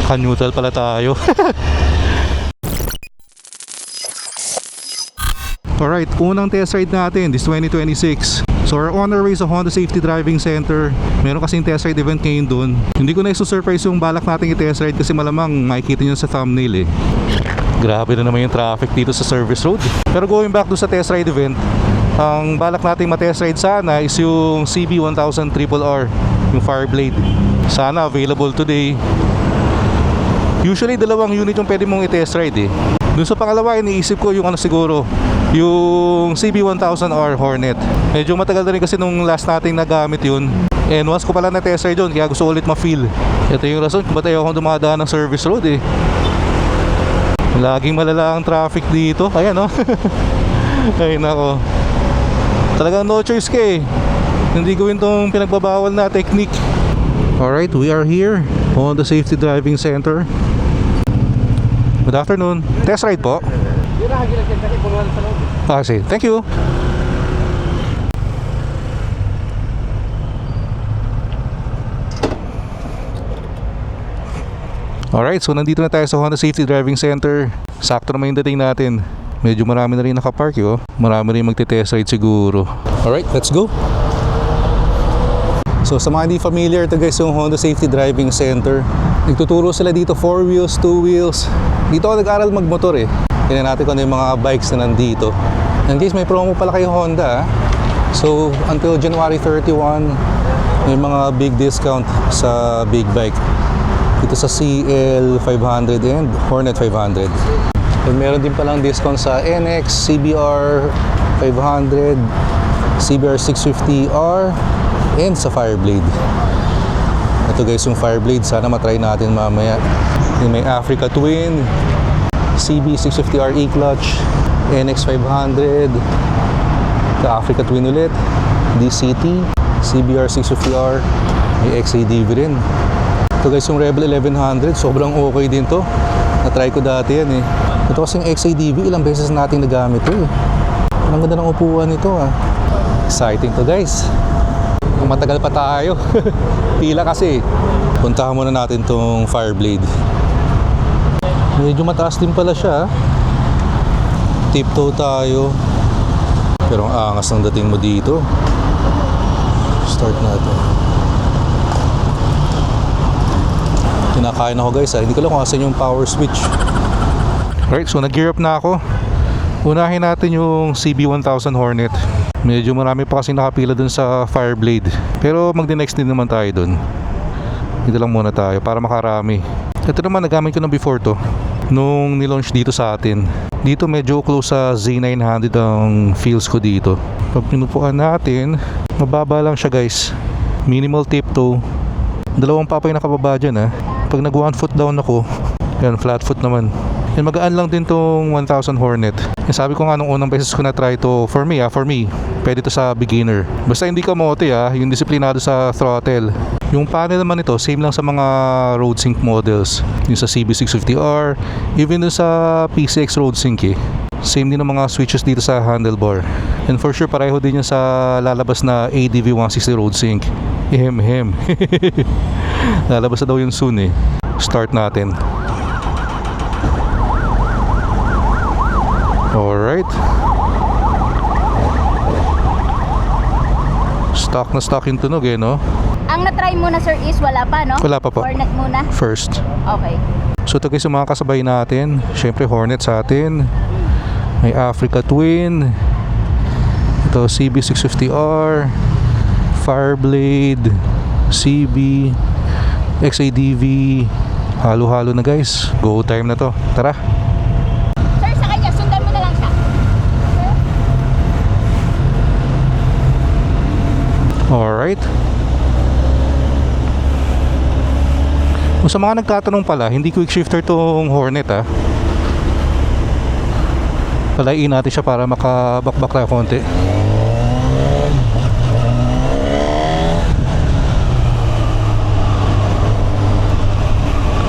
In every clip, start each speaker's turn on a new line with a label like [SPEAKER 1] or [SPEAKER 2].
[SPEAKER 1] Naka-neutral pala tayo. Alright, unang test ride natin this 2026. So we're on our way sa Honda Safety Driving Center. Meron kasing test ride event ngayon dun. Hindi ko na iso-surprise yung balak nating i-test ride kasi malamang makikita nyo sa thumbnail eh. Grabe na naman yung traffic dito sa service road. Pero going back doon sa test ride event, ang balak nating ma-test ride sana is yung CB1000 RRR, yung Fireblade. Sana available today. Usually dalawang unit yung pwede mong i-test ride eh. Doon sa pangalawa, iniisip ko yung ano siguro, yung CB1000R Hornet. Medyo matagal na rin kasi nung last nating nagamit yun. And once ko pala na-test ride yun, kaya gusto ulit ma-feel. Ito yung rason kung ba't ayaw akong dumadaan ng service road eh. Laging malala ang traffic dito. Ayan oh. Ay nako. Talagang no choice ka eh. Hindi gawin tong pinagbabawal na technique. Alright, we are here on the Safety Driving Center. Good afternoon. Test ride po. Sige. Thank you. Alright, so nandito na tayo sa Honda Safety Driving Center. Sakto naman yung dating natin. Medyo marami na rin nakapark oh. Marami rin magte-test ride siguro. Alright, let's go. So sa mga hindi familiar, ito guys yung Honda Safety Driving Center. Nagtuturo sila dito 4 wheels, 2 wheels. Dito ako nag-aral magmotor eh. Tingnan natin kung ano yung mga bikes na nandito. And guys, may promo pala kay Honda. So until January 31, may mga big discount sa big bike. Dito sa CL 500 and Hornet 500. And meron din palang discount sa NX, CBR 500, CBR 650R, and sa Fireblade. Ito guys yung Fireblade, sana matry natin mamaya. Yung may Africa Twin, CB 650R E-Clutch, NX 500, the Africa Twin ulit, DCT, CBR 650R, may XADV rin. Ito guys yung Rebel 1100, sobrang okay din to. Na-try ko dati yan eh. Ito kasing XADV, ilang beses natin nagamit to eh. Ang ganda ng upuan nito ah. Exciting to guys. Matagal pa tayo. Pila kasi. Puntahan muna natin tong Fireblade. Medyo mataas din pala siya. Tiptoe tayo. Pero ang angas ng dating mo dito. Start natin. Kinakain ako guys ha. Hindi ko lang kung asan yung power switch. Alright, so nag-gear up na ako. Unahin natin yung CB1000 Hornet. Medyo marami pa kasi nakapila dun sa Fireblade. Pero magdi-next din naman tayo dun. Dito lang muna tayo para makarami. Ito naman nagamit ko na before to. Nung nilaunch dito sa atin. Dito medyo close sa Z900 ang feels ko dito. Pag pinupuan natin, mababa lang siya guys. Minimal tiptoe. Dalawang papa yung nakababa dyan ha. Pag nag 1 foot down ako, yan flat foot naman. And magaan lang din tong 1000 Hornet. And sabi ko nga nung unang beses ko na try to, for me, pwede to sa beginner. Basta hindi ka mote yung disiplinado sa throttle. Yung panel naman ito, same lang sa mga road sync models. Yung sa CB650R, even dun sa PCX road sync eh. Same din ang mga switches dito sa handlebar. And for sure, pareho din yan sa lalabas na ADV 160 road sync. Hem. Lalabas na daw yun soon eh. Start natin. Alright. Stock na stock yung tunog eh, no?
[SPEAKER 2] Ang na-try muna sir is wala pa, no?
[SPEAKER 1] Wala pa po.
[SPEAKER 2] Hornet muna?
[SPEAKER 1] First.
[SPEAKER 2] Okay.
[SPEAKER 1] So ito guys yung mga kasabay natin. Syempre Hornet sa atin. May Africa Twin. Ito CB650R, Fireblade, CB, XADV. Halo-halo na guys. Go time na to. Tara.
[SPEAKER 2] Sir, sa kanya, sundan mo na lang siya.
[SPEAKER 1] Alright. Kung sa mga nagtatanong pala, hindi quick shifter tong Hornet ha. Palayin natin siya para makabakbak tayo konti.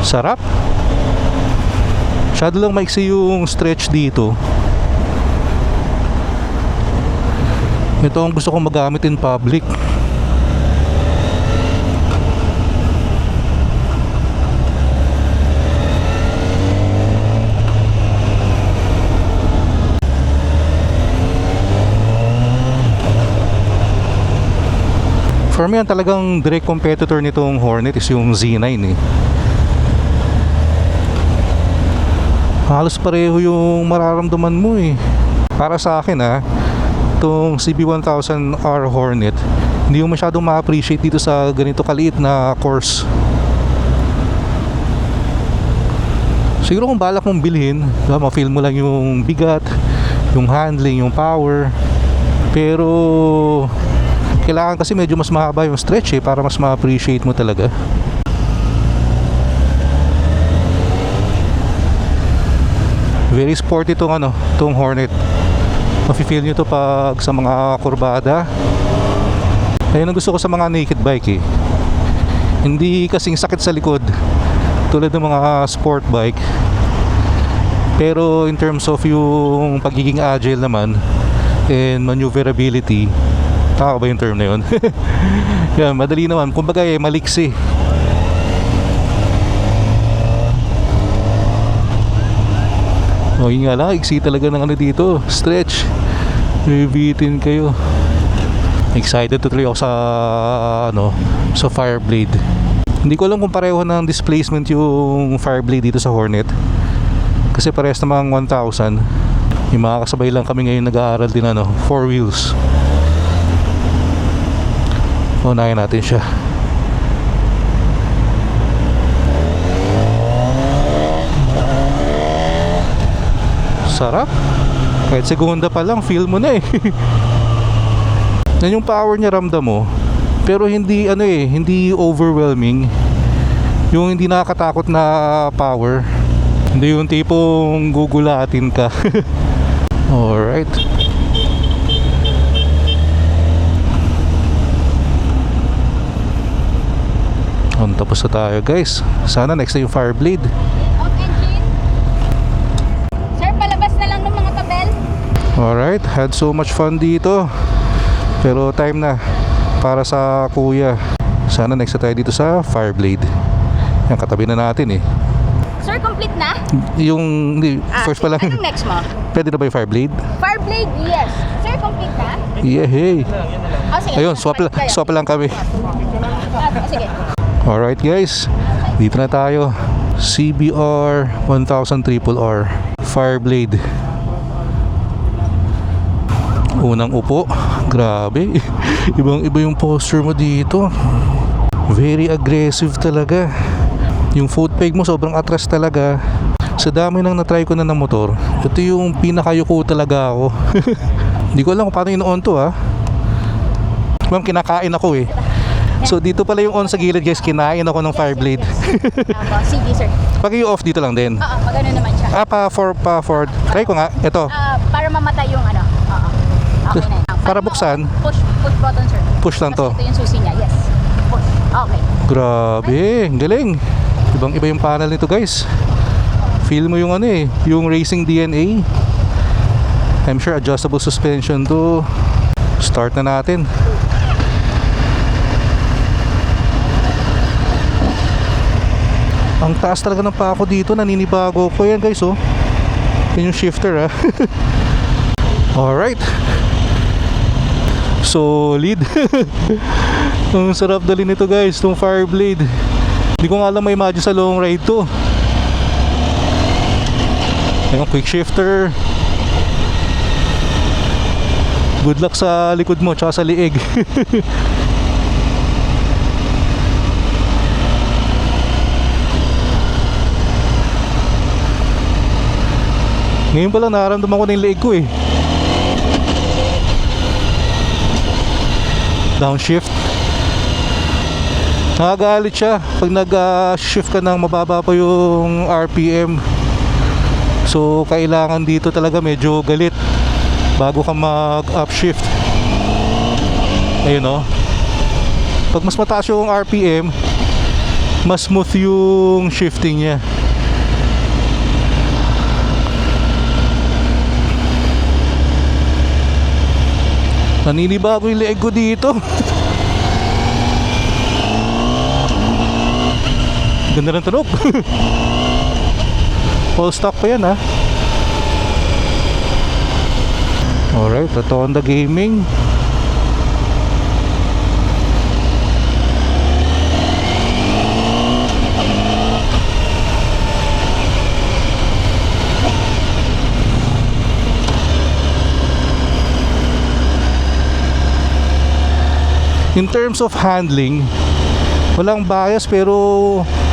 [SPEAKER 1] Sarap. Masyado lang maiksi yung stretch dito. Ito ang gusto kong magamit in public. For me, ang talagang direct competitor nitong Hornet is yung Z9 eh. Halos pareho yung mararamdaman mo eh. Para sa akin itong CB1000R Hornet, hindi mo masyadong ma-appreciate dito sa ganito kaliit na course. Siguro kung balak mong bilhin, ma-feel mo lang yung bigat, yung handling, yung power. Pero kailangan kasi medyo mas mahaba yung stretch para mas ma-appreciate mo talaga. Very sporty tong Hornet. Mafe-feel nyo to pag sa mga kurbada. Ayun ang gusto ko sa mga naked bike eh. Hindi kasing sakit sa likod tulad ng mga sport bike. Pero in terms of yung pagiging agile naman and maneuverability, tama ba yung term na yun? Yan, madali naman. Kumbaga maliksi. Yun nga lang, iksi talaga ng dito. Stretch. Bibitin kayo. Excited to try ako sa Fireblade. Hindi ko alam kung pareho ng displacement yung Fireblade dito sa Hornet. Kasi parehas namang 1,000. Yung mga kasabay lang kami ngayon nag-aaral din 4 wheels. Unahin natin siya. Sarap. Kahit segunda pa lang feel mo na eh. Yan yung power niya, ramdam mo. Pero hindi hindi overwhelming. Yung hindi nakakatakot na power. Hindi yung tipong gugulatin ka. Alright. Tapos na tayo guys. Sana next na yung Fireblade.
[SPEAKER 2] Off engine. Sir, palabas na lang ng mga tabel.
[SPEAKER 1] Alright, had so much fun dito. Pero time na para sa kuya. Sana next na tayo dito sa Fireblade. Yan, katabi na natin eh.
[SPEAKER 2] Sir, complete na?
[SPEAKER 1] Hindi, first pa lang.
[SPEAKER 2] Anong next mo?
[SPEAKER 1] Pwede na ba yung Fireblade?
[SPEAKER 2] Fireblade, yes. Sir, complete na?
[SPEAKER 1] Yeah, hey.
[SPEAKER 2] Sige.
[SPEAKER 1] Ayun, swap lang kami.
[SPEAKER 2] Sige.
[SPEAKER 1] Alright guys, dito na tayo. CBR 1000RRR Fireblade. Unang upo. Grabe. Ibang-iba yung posture mo dito. Very aggressive talaga. Yung foot peg mo sobrang atras talaga. Sa dami nang natry ko na ng motor, ito yung pinakayuko talaga ako. Hindi ko alam kung paano in-on to Ma'am, kinakain ako eh. So dito pala yung on sa gilid guys, kinain ako ng Fireblade.
[SPEAKER 2] Sige sir.
[SPEAKER 1] Pag i-off dito lang din.
[SPEAKER 2] Oo, magano naman siya.
[SPEAKER 1] Pa forward. Try ko nga, ito.
[SPEAKER 2] Para mamatay yung Oo. Okay na yan.
[SPEAKER 1] Para buksan.
[SPEAKER 2] Push button sir.
[SPEAKER 1] Push lang to.
[SPEAKER 2] Kasi ito yung susi niya, yes. Push. Okay.
[SPEAKER 1] Grabe, ang galing. Ibang iba yung panel nito guys. Feel mo yung yung racing DNA. I'm sure adjustable suspension to. Start na natin. Ang taas talaga ng pako dito, naninibago ko yan guys Yan yung shifter Alright. Solid. Ang sarap dali nito guys, itong Fireblade. Hindi ko nga alam may imagine sa long ride to. Yung quick shifter. Good luck sa likod mo tsaka sa liig. Ngayon pa lang nararamdaman ko na yung liig ko eh. Downshift. Nakagalit siya pag nag-shift ka ng mababa pa yung RPM. So kailangan dito talaga medyo galit bago ka mag-upshift. Ayun Pag mas mataas yung RPM, mas smooth yung shifting niya. Naninibago yung leeg ko dito. Ganda ng tunog. Full stock pa yan Alright, ito Honda Gaming. In terms of handling, walang bias pero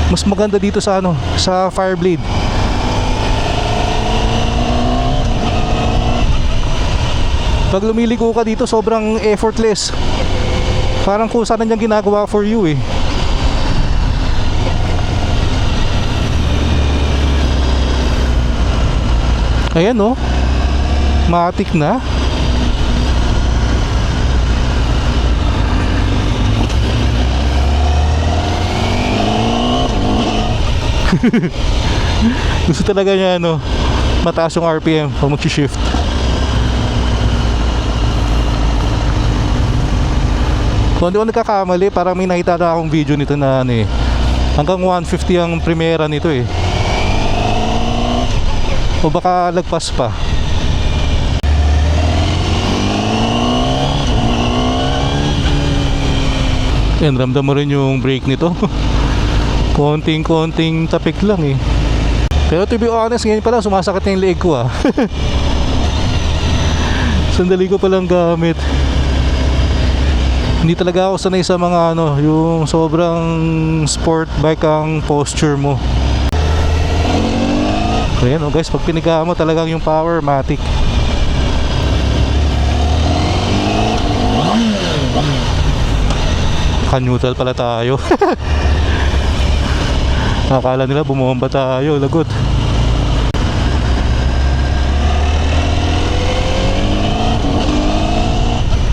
[SPEAKER 1] mas maganda dito sa sa Fireblade. Pag lumiliko ka dito, sobrang effortless. Parang kung saan niyang ginagawa for you eh. Ayan oh, matik na. Gusto talaga niya mataas yung RPM pag mag-shift. Kung hindi ko nagkakamali, parang may nakita na akong video nito na hanggang 150 ang primera nito eh. O baka lagpas pa. Yan, ramdam mo rin yung brake nito. Konting tapik lang eh. Pero to be honest, ngayon pala sumasakit na yung leeg ko ah. Sandali ko palang gamit. Hindi talaga ako sanay sa mga yung sobrang sport bike ang posture mo. Ayan guys, pag piniga mo talagang yung power matic. Ka-neutral pala tayo. Akala nila bumomba tayo, lagot.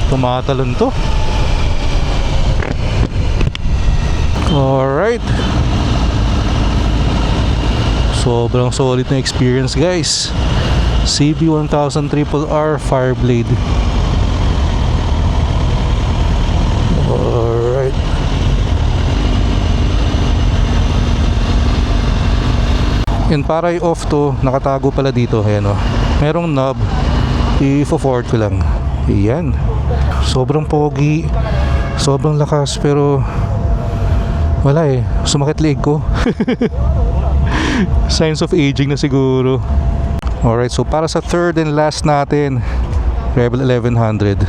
[SPEAKER 1] Tumatalon to. Alright. Sobrang solid na experience guys. CB1000RRR Fireblade. Alright. And para i-off to, nakatago pala dito. Ayan o, merong knob. I-forward ko lang. Ayan. Sobrang pogi, sobrang lakas, pero wala eh, sumakit leeg ko. Signs of aging na siguro. Alright, so para sa third and last natin, Rebel 1100.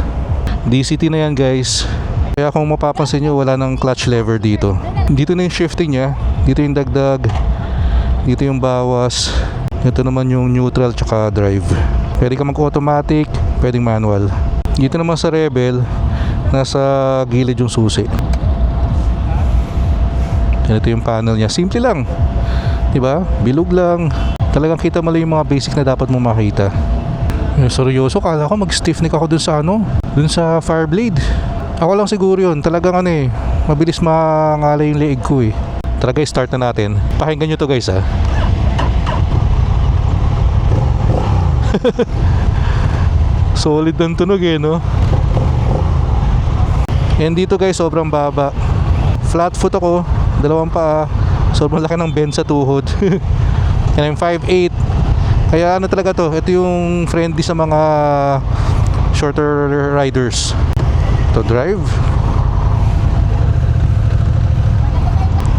[SPEAKER 1] DCT na yan guys. Kaya kung mapapansin nyo, wala ng clutch lever dito. Dito na yung shifting nya, dito yung dagdag, dito yung bawas, ito naman yung neutral tsaka drive. Pwede ka mag-automatic, pwedeng manual. Dito naman sa Rebel, nasa gilid yung susi. Ito yung panel niya, simple lang, diba? Bilog lang. Talagang kita mo lang yung mga basic na dapat mo makita. Seryoso, kala ko mag-stiffneck ako dun sa dun sa Fireblade. Ako lang siguro yun, talagang mabilis mangalay yung leeg ko eh. Tara guys, start na natin. Pakinggan nyo to guys ha. Solid ng tunog eh no. And dito guys, sobrang baba. Flat foot ako, dalawang paa. Sobrang laki ng bend sa tuhod. And I'm 5'8". Kaya talaga to, ito yung friendly sa mga shorter riders. To drive.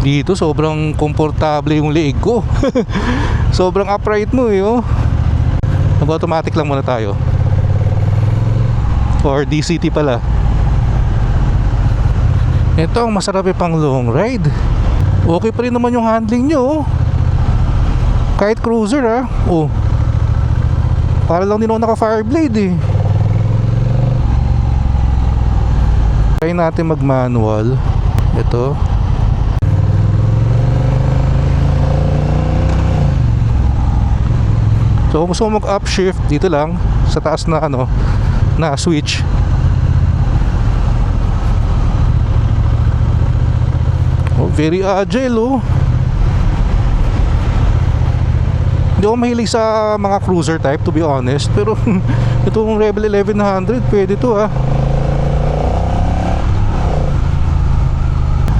[SPEAKER 1] Dito sobrang komportable yung leeg ko. Sobrang upright mo eh oh. Mag-automatic lang muna tayo. Or DCT pala. Ito ang masarap pang long ride. Okay pa rin naman yung handling nyo oh. Kahit cruiser ah. Oh. Para lang din ako naka Fireblade eh. Try natin mag manual. Ito. So kung gusto mo mag upshift, dito lang sa taas na na switch. Oh, very agile oh. Hindi ako mahilig sa mga cruiser type to be honest, pero itong Rebel 1100 pwede to ah.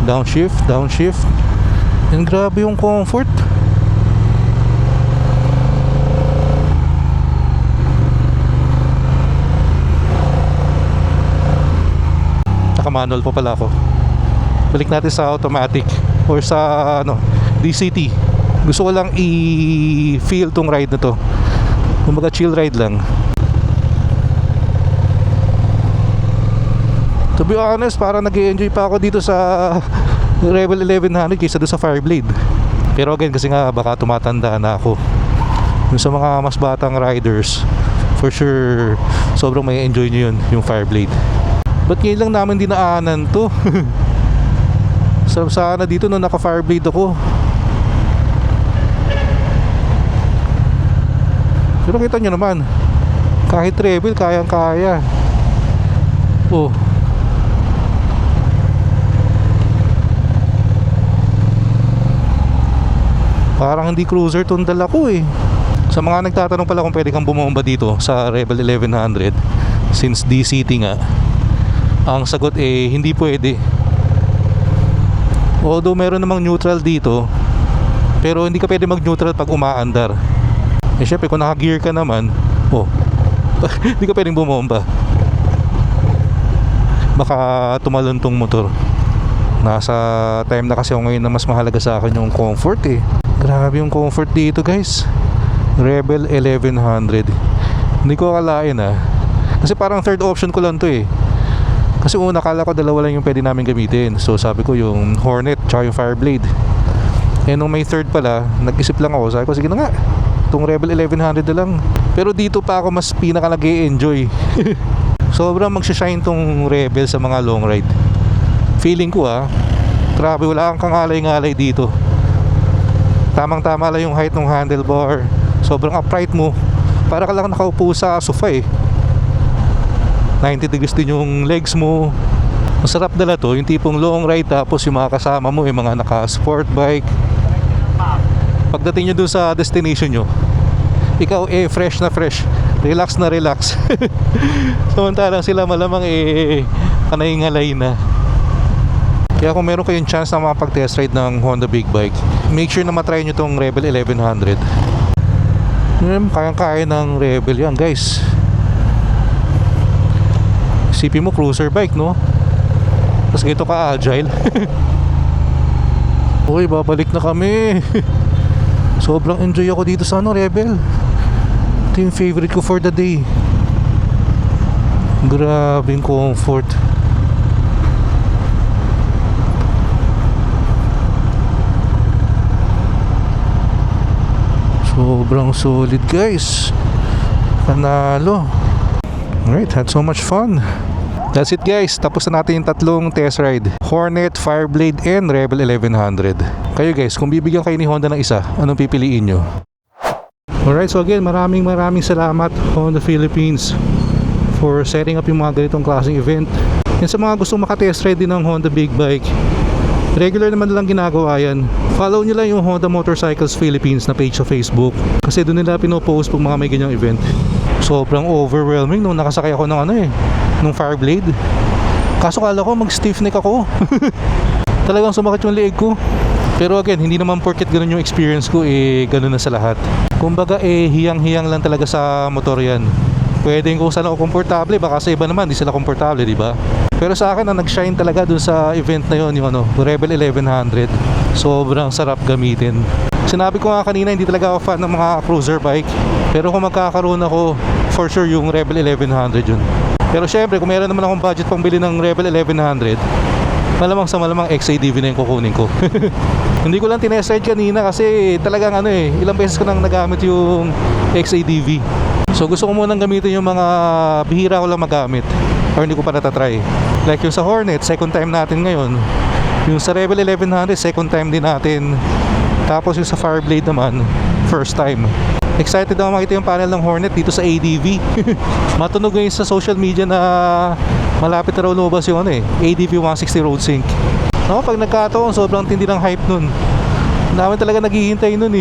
[SPEAKER 1] Downshift. And grabe yung comfort. Naka-manual pa pala ako. Balik natin sa automatic or sa DCT. Gusto ko lang i-feel tong ride na to. Kumbaga chill ride lang. To be honest, parang nag-i-enjoy pa ako dito sa Rebel 1100 kaysa doon sa Fireblade. Pero again, kasi nga baka tumatanda na ako. Yung sa mga mas batang riders, for sure sobrang may enjoy nyo yun, yung Fireblade. Ba't ngayon lang namin dinaanan to? Sarap sana dito nung naka Fireblade ako. Pero kita nyo naman, kahit Rebel kayang kaya. Oh, parang hindi cruiser tong dala ko eh. Sa mga nagtatanong pala kung pwede kang bumomba dito sa Rebel 1100, since DCT nga, ang sagot eh hindi pwede. Although meron namang neutral dito, pero hindi ka pwede mag neutral pag umaandar. Eh syempre kung naka-gear ka naman, oh, hindi ka pwedeng bumomba, baka tumalon tong motor. Nasa time na kasi ako ngayon na mas mahalaga sa akin yung comfort eh. Grabe yung comfort dito guys, Rebel 1100. Hindi ko akalain kasi parang third option ko lang to eh. Kasi una akala ko dalawa lang yung pwede namin gamitin. So sabi ko yung Hornet tsaka yung Fireblade. Eh nung may third pala, nag-isip lang ako. Sabi ko sige na nga, itong Rebel 1100 na lang. Pero dito pa ako mas pinaka nag-e-enjoy. Sobrang magsishine tong Rebel sa mga long ride. Feeling ko grabe, wala kang kangalay-ngalay dito. Tamang-tama lang yung height ng handlebar. Sobrang upright mo. Para ka lang nakaupo sa sofa eh. 90 degrees din yung legs mo. Masarap dala to, yung tipong long ride tapos yung mga kasama mo yung mga naka-sport bike. Pagdating nyo dun sa destination nyo, ikaw fresh na fresh, relax na relax. Samantalang sila malamang kanay-ngalay na. Kaya kung meron kayong chance na makapag-test ride ng Honda Big Bike, make sure na matry nyo tong Rebel 1100. Kayang-kaya ng Rebel yan guys. Isipin mo cruiser bike no, tapos ito ka agile. Uy, babalik na kami. Sobrang enjoy ako dito sa Rebel. Ito yung favorite ko for the day. Grabing comfort. Sobrang solid guys. Panalo. Alright, had so much fun. That's it guys, tapos na natin yung tatlong test ride, Hornet, Fireblade, and Rebel 1100. Kayo guys, kung bibigyan kayo ni Honda ng isa, anong pipiliin nyo? Alright, so again, maraming salamat Honda Philippines for setting up yung mga ganitong klaseng event. And sa mga gustong makatest ride din ng Honda Big Bike, regular naman lang ginagawa yan. Follow nyo lang yung Honda Motorcycles Philippines na page sa Facebook, kasi doon nila pinopost pag mga may ganyang event. Sobrang overwhelming nung nakasakay ako ng nung Fireblade. Kaso kala ko mag-stiff neck ako. Talagang sumakit yung leeg ko. Pero again, hindi naman porket ganun yung experience ko ganun na sa lahat. Kumbaga hiyang-hiyang lang talaga sa motor yan. Pwedeng kung saan ako komportable, baka sa iba naman di sila komportable, di ba? Pero sa akin ang nag-shine talaga dun sa event na yun, yung Rebel 1100. Sobrang sarap gamitin. Sinabi ko nga kanina, hindi talaga ako fan ng mga cruiser bike. Pero kung magkakaroon ako, for sure yung Rebel 1100 yun. Pero syempre, kung meron naman akong budget pang bili ng Rebel 1100, malamang sa malamang XADV na yung kukunin ko. Hindi ko lang tinest ride kanina kasi talagang ilang beses ko nang nagamit yung XADV. So gusto ko munang gamitin yung mga bihira ko lang magamit, or hindi ko pa natatry. Like yung sa Hornet, second time natin ngayon. Yung sa Rebel 1100, second time din natin. Tapos yung sa Fireblade naman, first time. Excited ako makita yung panel ng Hornet dito sa ADV. Matunog ngayon sa social media na malapit na raw lumabas yung ADV 160 Road Sync. Pag nagkataon, sobrang tindi ng hype nun. Ang dami talaga naghihintay nun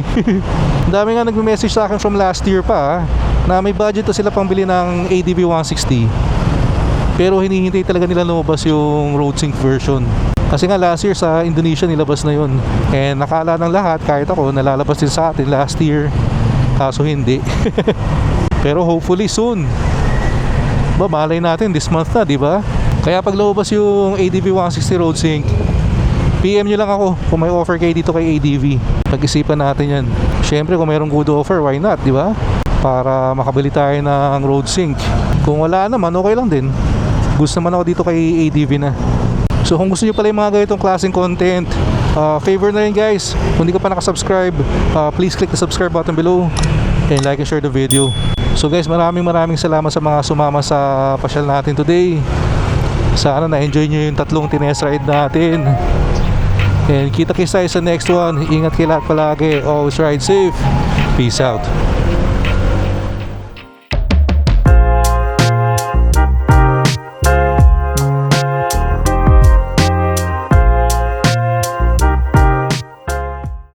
[SPEAKER 1] Ang dami nga nagme-message sa akin from last year pa na may budget to sila pang bili ng ADV 160. Pero hinihintay talaga nila lumabas yung Road Sync version. Kasi nga last year sa Indonesia nilabas na yun. And nakala ng lahat, kahit ako, nalalabas din sa atin last year. Kaso hindi. Pero hopefully soon. Malay natin this month na, di ba? Kaya pag lumabas yung ADV 160 Road Sync, PM nyo lang ako kung may offer kayo dito kay ADV. Pag-isipan natin yan. Syempre kung mayroong good offer, why not, di ba? Para makabili tayo ng Road Sync. Kung wala naman, okay lang din. Gusto naman ako dito kay ADV na. So kung gusto nyo pala yung mga ganitong klaseng content, favor na rin guys, kung hindi ka pa nakasubscribe, please click the subscribe button below and like and share the video. So guys, maraming salamat sa mga sumama sa pasyal natin today. Sana na-enjoy nyo yung 3 tinest ride natin. And kita-kits tayo sa next one. Ingat kayo lahat palagi. Always ride safe. Peace out.